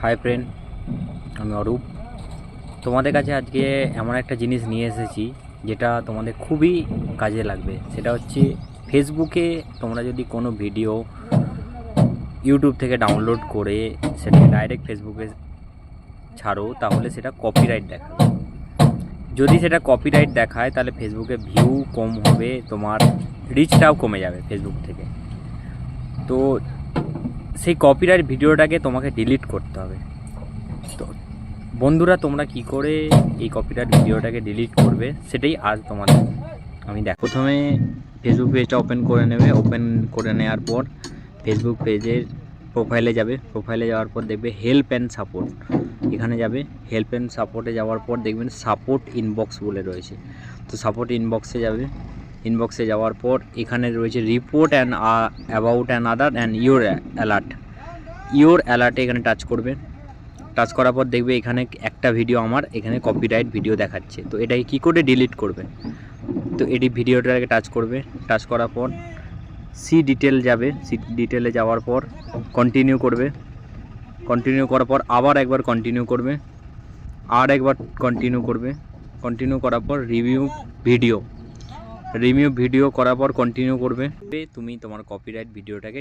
Hi friend, আমি অরূপ। তোমাদের কাছে আজকে এমন একটা জিনিস নিয়ে এসেছি যেটা তোমাদের খুবই কাজে লাগবে। সেটা হচ্ছে ফেসবুকে তোমরা যদি কোনো ভিডিও ইউটিউব থেকে ডাউনলোড করে সেটাকে ডাইরেক্ট ফেসবুকে ছাড়ো, তাহলে সেটা কপিরাইট দেখাবে। যদি সেটা কপিরাইট দেখায় তাহলে ফেসবুকে ভিউ কম হবে, তোমার রিচটাও কমে যাবে ফেসবুক থেকে। তো সেই কপিরাইট ভিডিওটাকে তোমাকে ডিলিট করতে হবে। তো বন্ধুরা, তোমরা কি করে এই কপিরাইট ভিডিওটাকে ডিলিট করবে সেটাই আজ তোমাদের আমি প্রথমে ফেসবুক পেজটা ওপেন করে নেবে। ওপেন করে নেওয়ার পর ফেসবুক পেজের প্রোফাইলে যাবে। প্রোফাইলে যাওয়ার পর দেখবে হেল্প অ্যান্ড সাপোর্ট, এখানে যাবে। হেল্প অ্যান্ড সাপোর্টে যাওয়ার পর দেখবেন সাপোর্ট ইনবক্স বলে রয়েছে। তো সাপোর্ট ইনবক্সে যাবে। ইনবক্সে যাওয়ার পর এখানে রয়েছে report and about an other and your alert. Your অ্যালার্টে এখানে টাচ করবে। টাচ করার পর দেখবে এখানে একটা ভিডিও আমার এখানে কপিরাইট ভিডিও দেখাচ্ছে। তো এটাকে কী করে ডিলিট করবে? তো এটি ভিডিওটাকে টাচ করবে। টাচ করার পর সি ডিটেল যাবে। সি ডিটেলে যাওয়ার পর কন্টিনিউ করবে। কন্টিনিউ করার পর আবার একবার কন্টিনিউ করবে, আর একবার কন্টিনিউ করবে। কন্টিনিউ করার পর রিভিউ ভিডিও করার পর কন্টিনিউ করবে। তুমি তোমার কপিরাইট ভিডিওটাকে